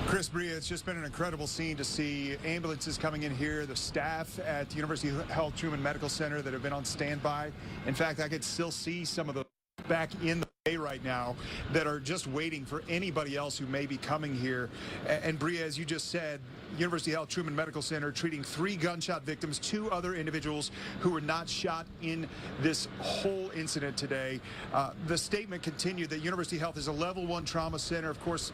Chris, Bria, it's just been an incredible scene to see ambulances coming in here, the staff at the University Health Truman Medical Center that have been on standby. In fact, I could still see some of the back in the bay right now that are just waiting for anybody else who may be coming here. And Bria, as you just said, University Health Truman Medical Center treating 3 gunshot victims, 2 other individuals who were not shot in this whole incident today. The statement continued that University Health is a level 1 trauma center. Of course,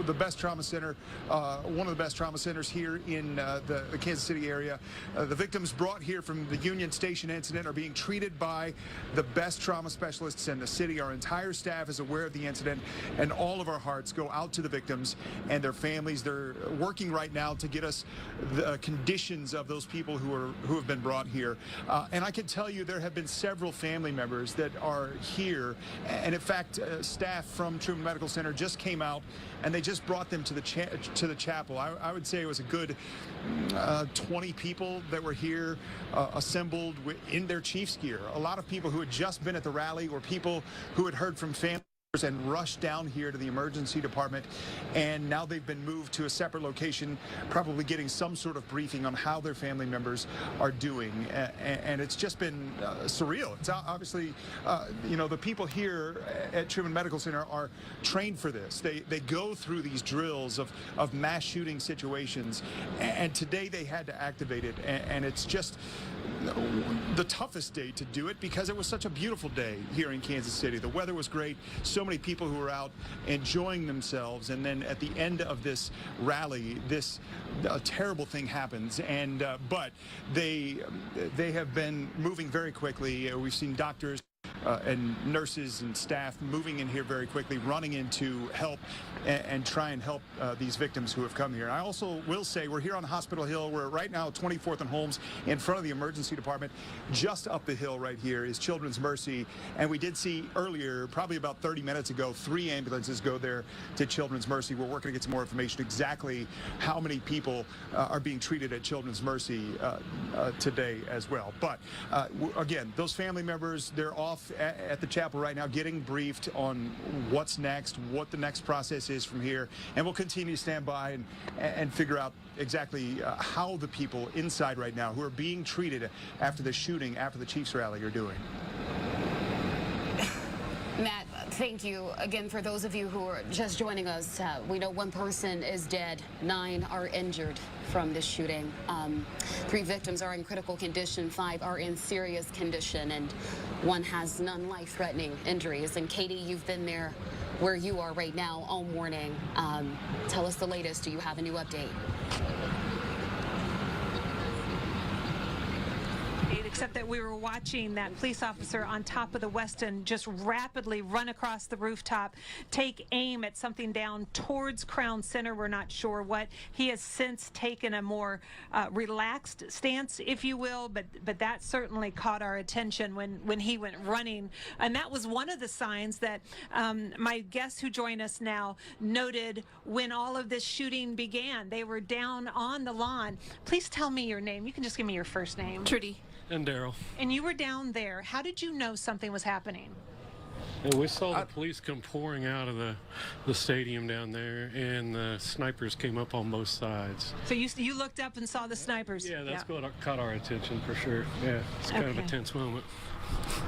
the best trauma center, one of the best trauma centers here in the Kansas City area. The victims brought here from the Union Station incident are being treated by the best trauma specialists in the city. Our entire staff is aware of the incident, and all of our hearts go out to the victims and their families. They're working right now to get us the conditions of those people who have been brought here. And I can tell you there have been several family members that are here. And in fact, staff from Truman Medical Center just came out and they just brought them to the chapel. I would say it was a good 20 people that were here assembled in their Chiefs gear. A lot of people who had just been at the rally or people who had heard from families and rushed down here to the emergency department, and now they've been moved to a separate location, probably getting some sort of briefing on how their family members are doing. And it's just been surreal. It's obviously, you know, the people here at Truman Medical Center are trained for this. They go through these drills of mass shooting situations, and today they had to activate it, and it's just the toughest day to do it because it was such a beautiful day here in Kansas City. The weather was great. So many people who were out enjoying themselves, and then at the end of this rally, this terrible thing happens. And but they have been moving very quickly. We've seen doctors and nurses and staff moving in here very quickly, running in to help and try and help these victims who have come here. I also will say we're here on Hospital Hill. We're right now at 24th and Holmes in front of the emergency department. Just up the hill right here is Children's Mercy. And we did see earlier, probably about 30 minutes ago, 3 ambulances go there to Children's Mercy. We're working to get some more information exactly how many people are being treated at Children's Mercy today as well. But again, those family members, they're off at the chapel right now getting briefed on what's next, what the next process is from here, and we'll continue to stand by and figure out exactly how the people inside right now who are being treated after the shooting, after the Chiefs rally, are doing. Matt, thank you again. For those of you who are just joining us, we know 1 person is dead, 9 are injured from this shooting. 3 victims are in critical condition, 5 are in serious condition, and 1 has non-life-threatening injuries. And Katie, you've been there where you are right now all morning. Tell us the latest. Do you have a new update? Except that we were watching that police officer on top of the Westin just rapidly run across the rooftop, take aim at something down towards Crown Center. We're not sure what. He has since taken a more relaxed stance, if you will, but that certainly caught our attention when he went running. And that was one of the signs that my guests who join us now noted when all of this shooting began. They were down on the lawn. Please tell me your name. You can just give me your first name. Trudy. And Daryl. And you were down there. How did you know something was happening? And we saw the police come pouring out of the stadium down there, and the snipers came up on both sides. So you looked up and saw the snipers? Yeah, that's what caught our attention for sure. Yeah, it's kind of a tense moment.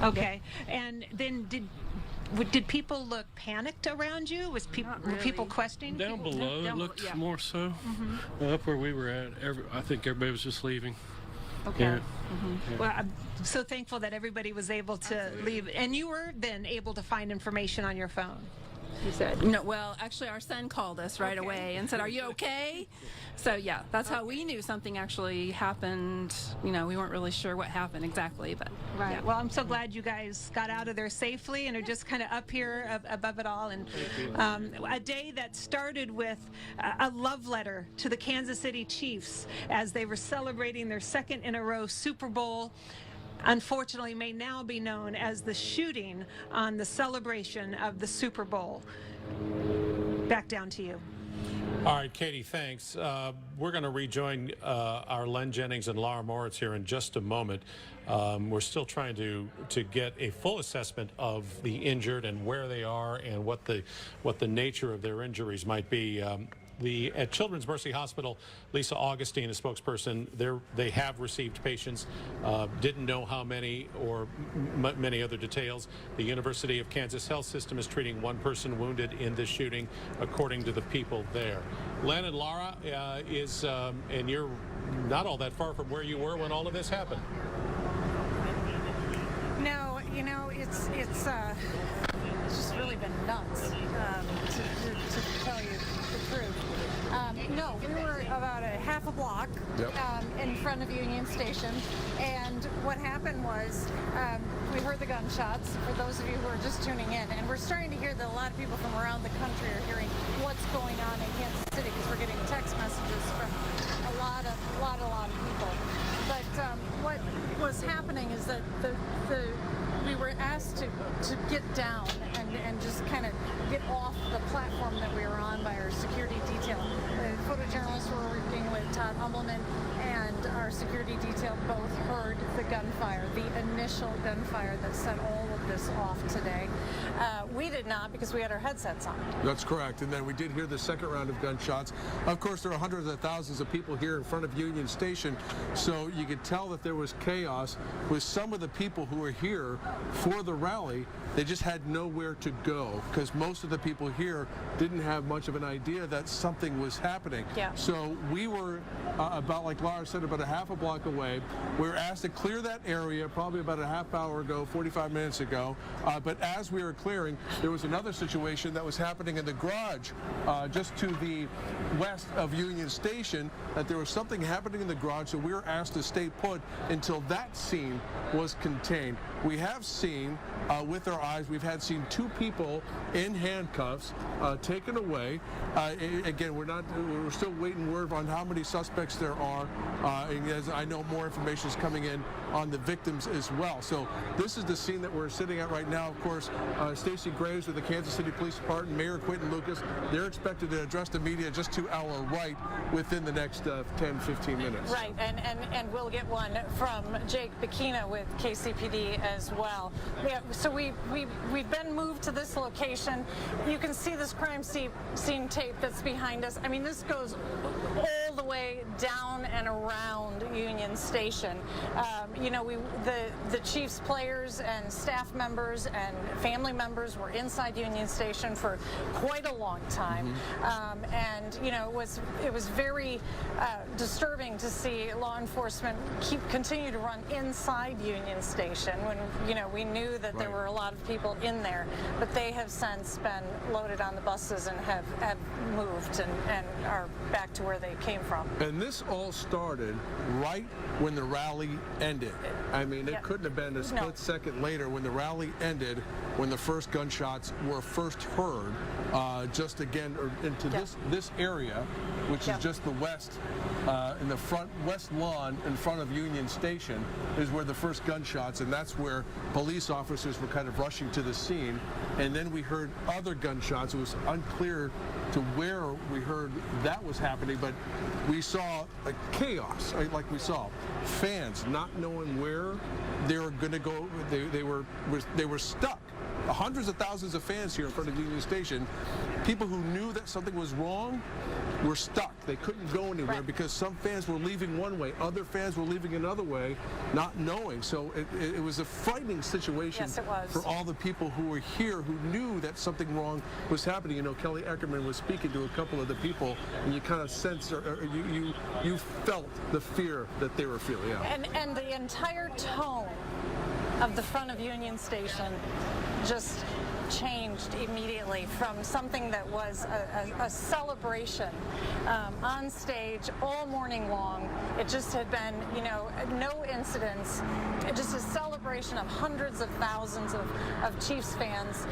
Okay. And then did people look panicked around you? Were people questioning? Down below, it looked more so. Up where we were at, I think everybody was just leaving. Okay. Yeah. Yeah. Well, I'm so thankful that everybody was able to leave. And you were then able to find information on your phone, you said? No, well, actually, our son called us right away and said, "Are you okay?" So, yeah, that's how we knew something actually happened. You know, we weren't really sure what happened exactly, but. Right. Yeah. Well, I'm so glad you guys got out of there safely and are just kind of up here above it all. And a day that started with a love letter to the Kansas City Chiefs as they were celebrating their 2nd in a row Super Bowl. Unfortunately, may now be known as the shooting on the celebration of the Super Bowl. Back down to you. All right, Katie, thanks. We're going to rejoin our Len Jennings and Laura Moritz here in just a moment. We're still trying to get a full assessment of the injured and where they are and what the nature of their injuries might be. At Children's Mercy Hospital, Lisa Augustine, a spokesperson, they have received patients. Didn't know how many or many other details. The University of Kansas Health System is treating one person wounded in this shooting, according to the people there. Len and Laura, and you're not all that far from where you were when all of this happened. No, it's just really been nuts, to tell you the truth. No, we were about a half a block in front of Union Station, and what happened was we heard the gunshots, for those of you who are just tuning in, and we're starting to hear that a lot of people from around the country are hearing what's going on in Kansas City, because we're getting text messages from a lot of people. But what was happening is that we were asked to get down and just kind of get off the platform that we were on by our security detail. The photojournalists were working with Todd Humbleman, and our security detail both heard the gunfire, the initial gunfire that set all of this off today. We did not, because we had our headsets on. That's correct. And then we did hear the second round of gunshots. Of course, there are hundreds of thousands of people here in front of Union Station, so you could tell that there was chaos with some of the people who were here for the rally. They just had nowhere to go, because most of the people here didn't have much of an idea that something was happening. Yeah. So we were about, like Laura said, about a half a block away. We were asked to clear that area probably about a half hour ago, 45 minutes ago. But as we were clearing, there was another situation that was happening in the garage just to the west of Union Station, that there was something happening in the garage, so we were asked to stay put until that scene was contained. We have seen with our eyes, we've seen two people in handcuffs taken away. Again, we're still waiting word on how many suspects there are. And as I know, more information is coming in on the victims as well. So this is the scene that we're sitting at right now. Of course, Stacey Graves with the Kansas City Police Department, Mayor Quentin Lucas, they're expected to address the media just to our right within the next 10-15 minutes. Right, and we'll get one from Jake Bikina with KCPD as well. Yeah, so we've been moved to this location. You can see this crime scene tape that's behind us. I mean, this goes all the way down and around Union Station. The Chiefs players and staff members and family members were inside Union Station for quite a long time. And it was very disturbing to see law enforcement continue to run inside Union Station when we knew that there were a lot of people in there, but they have since been loaded on the buses and have moved and are back to where they came from. And this all started right when the rally ended. I mean, it couldn't have been a split second later when the rally ended, when the first gunshots were first heard, just again into this area, which is just the west, in the west lawn in front of Union Station, is where the first gunshots, and that's where police officers were kind of rushing to the scene. And then we heard other gunshots. It was unclear to where we heard that was happening, but we saw chaos. Like we saw fans not knowing where they were going to go. They were stuck. Hundreds of thousands of fans here in front of Union Station. People who knew that something was wrong were stuck. They couldn't go anywhere because some fans were leaving one way, other fans were leaving another way, not knowing. So it was a frightening situation for all the people who were here who knew that something wrong was happening. Kelly Eckerman was speaking to a couple of the people, and you kind of sensed, or you felt the fear that they were feeling. Yeah. And the entire tone of the front of Union Station just changed immediately from something that was a celebration on stage all morning long. It just had been, no incidents, just a celebration of hundreds of thousands of Chiefs fans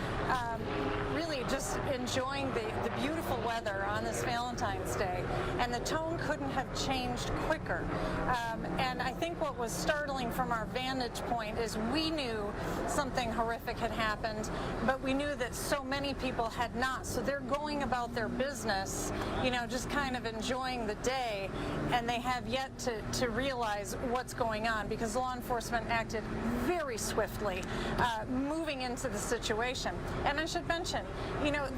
really just enjoying the beautiful weather on this Valentine's Day. And the tone couldn't have changed quicker. And I think what was startling from our vantage point is we knew something horrific had happened, but we knew that so many people had not. So they're going about their business, just kind of enjoying the day, and they have yet to realize what's going on, because law enforcement acted very swiftly, moving into the situation. And I should mention,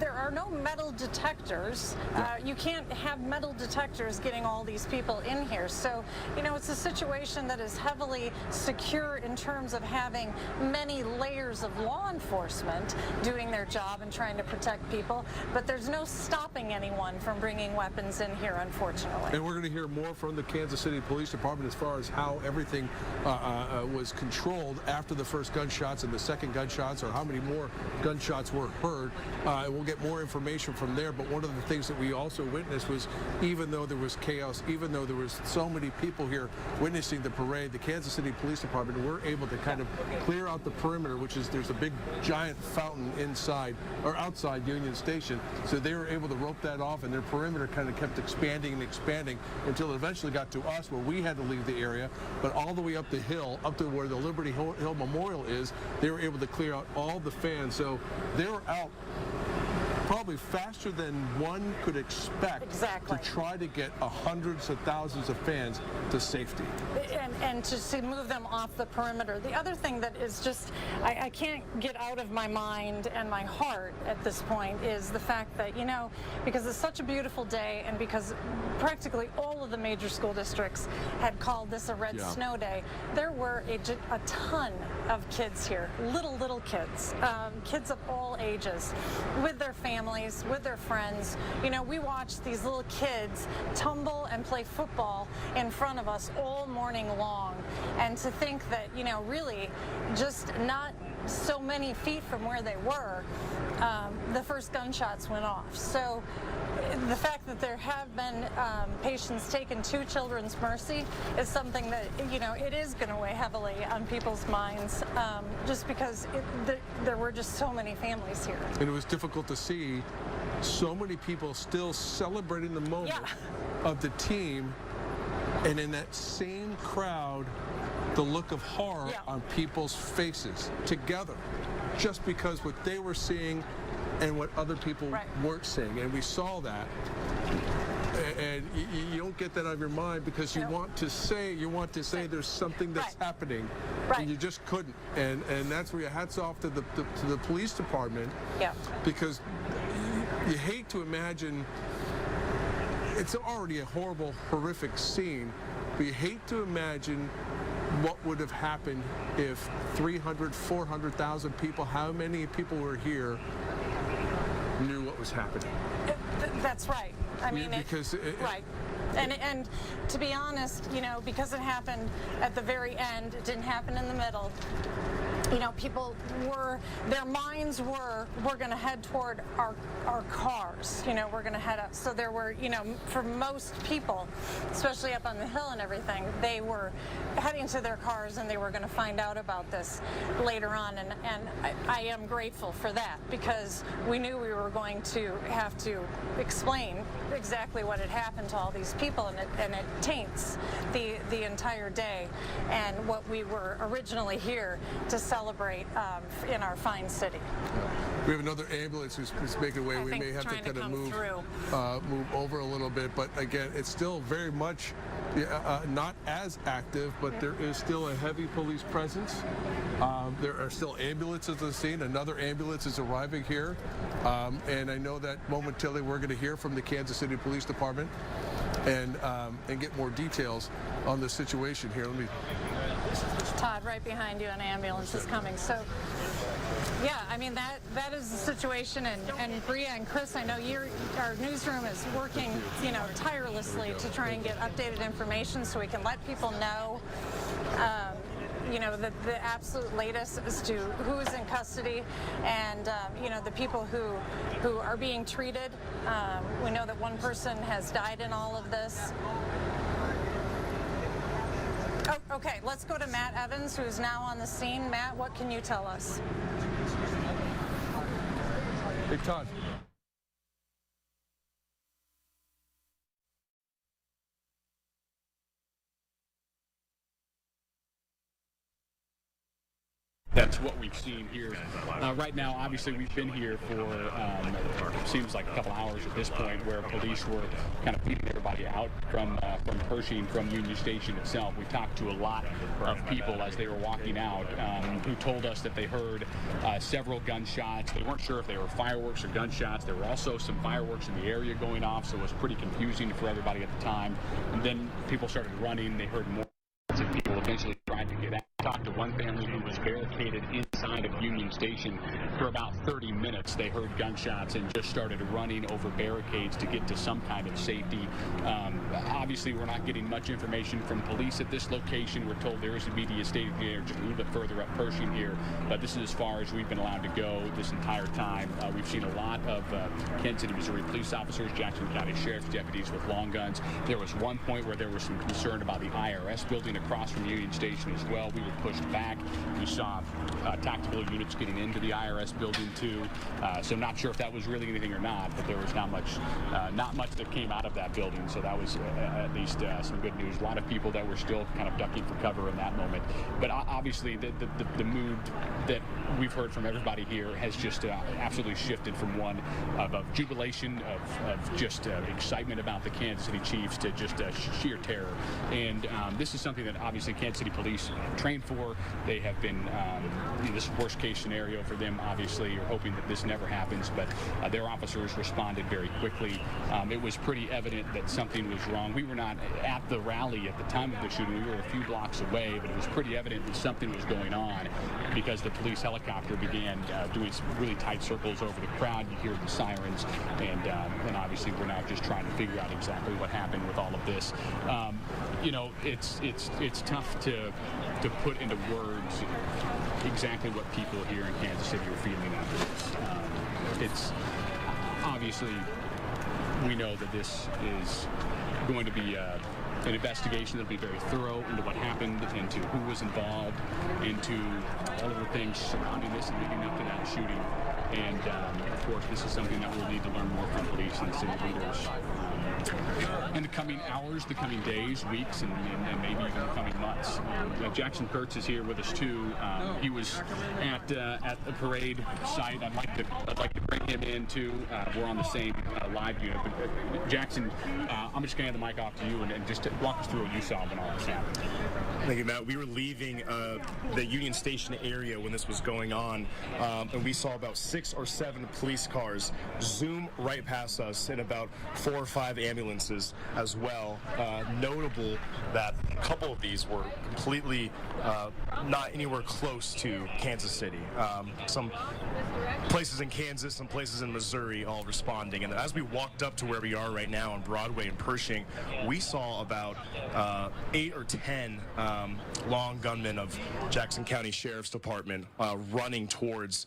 there are no metal detectors. You can't have metal detectors getting all these people in here. So, you know, it's a situation that is heavily secure in terms of having many layers of law enforcement doing their job and trying to protect people, but there's no stopping anyone from bringing weapons in here, unfortunately. And we're going to hear more from the Kansas City Police Department as far as how everything was controlled after the first gunshots and the second gunshots, or how many more gunshots were heard. We'll get more information from there, but one of the things that we also witnessed was, even though there was chaos, even though there was so many people here witnessing the parade, the Kansas City Police Department were able to kind of clear out the perimeter, which is, there's a big giant fountain inside or outside Union Station, so they were able to rope that off, and their perimeter kind of kept expanding and expanding until it eventually got to us, where we had to leave the area. But all the way up the hill, up to where the Liberty Hill Memorial is, they were able to clear out all the fans. So they were out probably faster than one could expect to try to get hundreds of thousands of fans to safety. And to move them off the perimeter. The other thing that is just, I can't get out of my mind and my heart at this point is the fact that, you know, because it's such a beautiful day and because practically all of the major school districts had called this a red snow day, there were a ton of kids here, little kids, kids of all ages, with their families, with their friends. You know, we watched these little kids tumble and play football in front of us all morning long. And to think that, you know, really just not so many feet from where they were, the first gunshots went off. So the fact that there have been patients taken to Children's Mercy is something that, you know, it is going to weigh heavily on people's minds, just because there were just so many families here. And it was difficult to see so many people still celebrating the moment of the team, and in that same crowd, the look of horror on people's faces together, just because what they were seeing and what other people weren't seeing. And we saw that. And you don't get that out of your mind because you want to say there's something that's happening, and you just couldn't. And that's where your hats off to the police department, because you hate to imagine. It's already a horrible, horrific scene, but you hate to imagine what would have happened if 300, 400,000 people, how many people were here, knew what was happening. That's right. I mean, because And to be honest, you know, because it happened at the very end, it didn't happen in the middle. You know, people were, their minds were, we're going to head toward our cars. You know, we're going to head up. So there were, you know, for most people, especially up on the hill and everything, they were heading to their cars and they were going to find out about this later on. And I am grateful for that, because we knew we were going to have to explain exactly what had happened to all these people, and it taints the entire day and what we were originally here to celebrate in our fine city. We have another ambulance who's making way. We may have to kind of move over a little bit, but again, it's still very much not as active, but there is still a heavy police presence. There are still ambulances on the scene. Another ambulance is arriving here, and I know that momentarily we're going to hear from the Kansas City Police Department and get more details on the situation here. Let me. Todd, right behind you, an ambulance is coming. So, yeah, I mean, that is the situation, and Bria and Chris, I know our newsroom is working, you know, tirelessly to try and get updated information so we can let people know, you know, the absolute latest as to who is in custody and, you know, the people who are being treated. We know that one person has died in all of this. Oh, okay, let's go to Matt Evans, who's now on the scene. Matt, what can you tell us? Hey, Todd. That's what we've seen here. Right now, obviously, we've been here for seems like a couple hours at this point, where police were kind of feeding everybody out from Pershing, from Union Station itself. We talked to a lot of people as they were walking out who told us that they heard several gunshots. They weren't sure if they were fireworks or gunshots. There were also some fireworks in the area going off, so it was pretty confusing for everybody at the time. And then people started running. They heard more people eventually tried to get out. I talked to one family who was barricaded inside of Union Station for about 30 minutes. They heard gunshots and just started running over barricades to get to some kind of safety. Obviously, we're not getting much information from police at this location. We're told there is immediate state of the air just a little bit further up Pershing here, but this is as far as we've been allowed to go this entire time. We've seen a lot of Kansas City, Missouri police officers, Jackson County Sheriff's deputies with long guns. There was one point where there was some concern about the IRS building across from Union Station as well. We were pushed back. We saw tactical units getting into the IRS building too. So not sure if that was really anything or not, but there was not much that came out of that building. So that was at least some good news. A lot of people that were still kind of ducking for cover in that moment. But obviously the mood that we've heard from everybody here has just absolutely shifted from one of jubilation, of just excitement about the Kansas City Chiefs to just sheer terror. And this is something that obviously Kansas City Police trained for. They have been, this worst case scenario for them, obviously. You're hoping that this never happens, but their officers responded very quickly. It was pretty evident that something was wrong. We were not at the rally at the time of the shooting. We were a few blocks away, but it was pretty evident that something was going on because the police helicopter began doing some really tight circles over the crowd. You hear the sirens, and obviously we're now just trying to figure out exactly what happened with all of this. You know, it's tough to put into words exactly what people here in Kansas City are feeling after this. It's obviously, we know that this is going to be an investigation that'll be very thorough into what happened, into who was involved, into all of the things surrounding this and leading up to that shooting. And of course, this is something that we'll need to learn more from police and city leaders in the coming hours, the coming days, weeks, and maybe even the coming months. Jackson Kurtz is here with us too. He was at the parade site. I'd like to bring him in too. We're on the same live unit. But Jackson, I'm just going to hand the mic off to you and just to walk us through what you saw when all this happened. Thank you, Matt. We were leaving the Union Station area when this was going on, and we saw about 6 or 7 police cars zoom right past us, and about 4 or 5 ambulances as well. Notable that a couple of these were completely not anywhere close to Kansas City. Some places in Kansas, some places in Missouri all responding. And as we walked up to where we are right now on Broadway and Pershing, we saw about 8 or 10 long gunmen of Jackson County Sheriff's Department running towards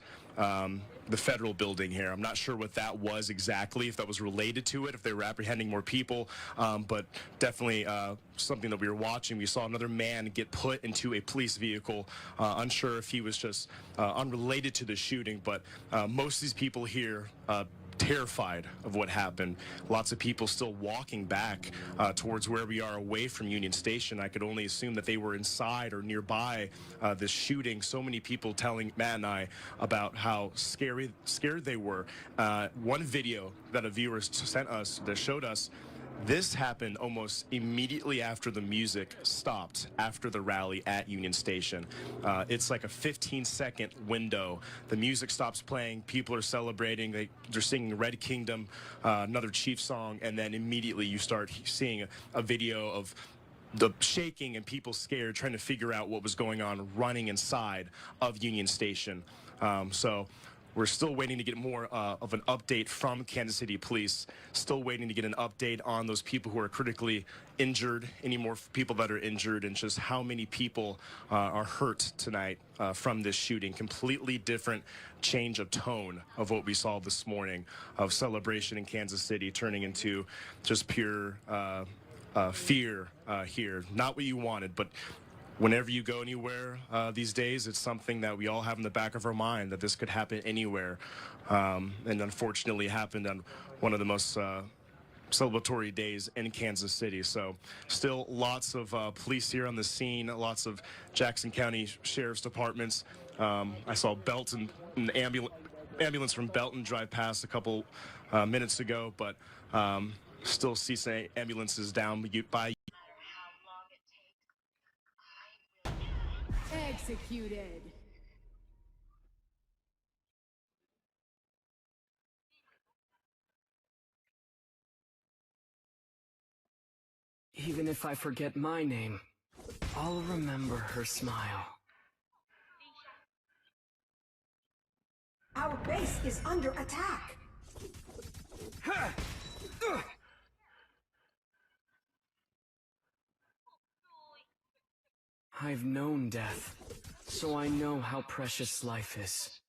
the federal building here. I'm not sure what that was exactly, if that was related to it, if they were apprehending more people, but definitely something that we were watching. We saw another man get put into a police vehicle, unsure if he was just unrelated to the shooting, but most of these people here terrified of what happened. Lots of people still walking back towards where we are away from Union Station. I could only assume that they were inside or nearby this shooting. So many people telling Matt and I about how scared they were. One video that a viewer sent us that showed us, this happened almost immediately after the music stopped after the rally at Union Station. It's like a 15-second window. The music stops playing, people are celebrating, they're singing Red Kingdom, another Chiefs song, and then immediately you start seeing a video of the shaking and people scared, trying to figure out what was going on, running inside of Union Station. So we're still waiting to get more of an update from Kansas City Police. Still waiting to get an update on those people who are critically injured, any more people that are injured, and just how many people are hurt tonight from this shooting. Completely different change of tone of what we saw this morning, of celebration in Kansas City turning into just pure fear here. Not what you wanted, but whenever you go anywhere these days, it's something that we all have in the back of our mind, that this could happen anywhere. And unfortunately happened on one of the most celebratory days in Kansas City. So still lots of police here on the scene, lots of Jackson County Sheriff's Departments. I saw belts and ambulance from Belton drive past a couple minutes ago, but still see some ambulances down by. Executed. Even if I forget my name, I'll remember her smile. Our base is under attack. I've known death, so I know how precious life is.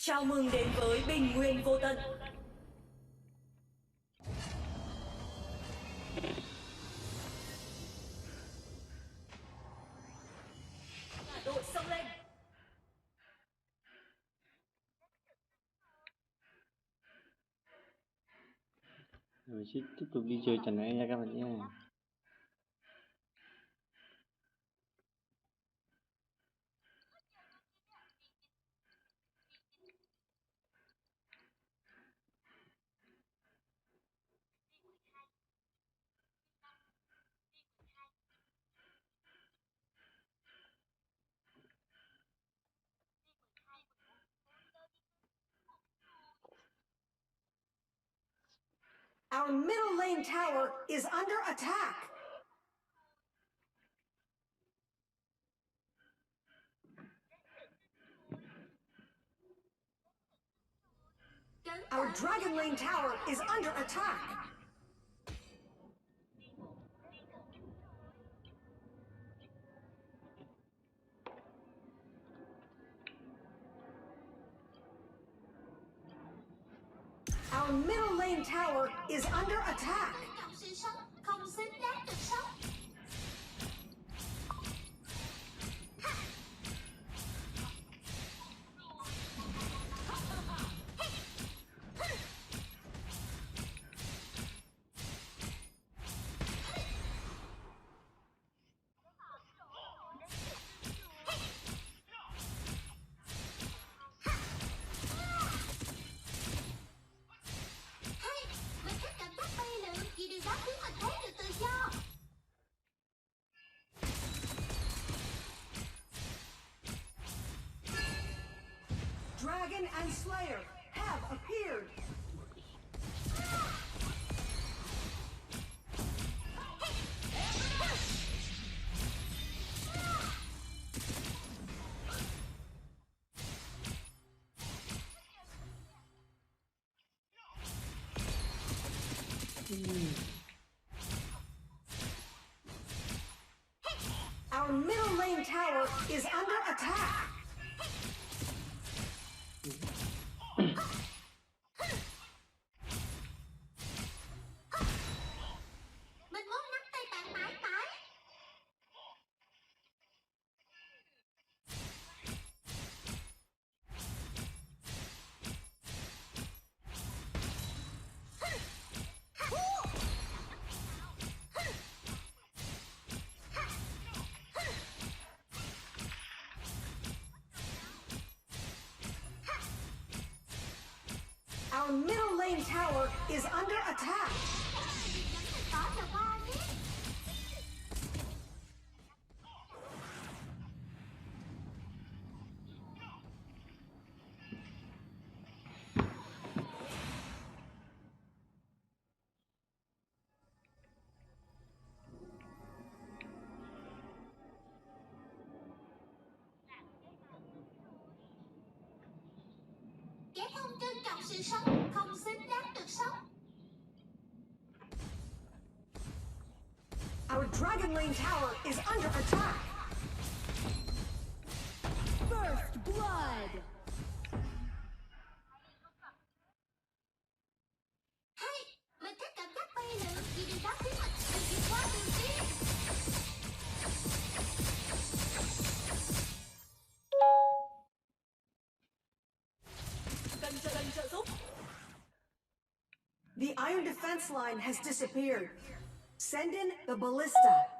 Chào mừng đến với Bình Nguyên Vô Tận. Đội xông lên. Rồi sẽ tiếp tục đi chơi trận này nha các bạn nhé. Our middle lane tower is under attack. Our dragon lane tower is under attack. Our middle lane tower is under attack. Dragon and Slayer have appeared. Our middle lane tower is under attack. Our middle lane tower is under attack. Kẻ không trân trọng sự sống, không xứng đáng được sống. Our Dragon Lane tower is under attack. First blood. Hey, mình thích cảm giác bay lượn vì điều đó khiến mình được vượt qua đường tiên. Cần trợ giúp. The iron defense line has disappeared. Send in the ballista.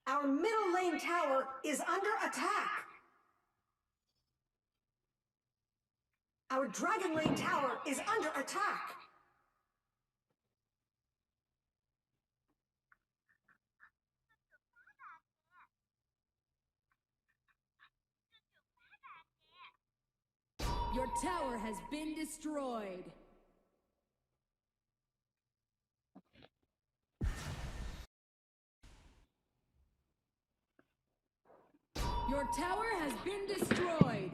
Our middle lane tower is under attack. Our Dragon Lane tower is under attack. Your tower has been destroyed. Your tower has been destroyed.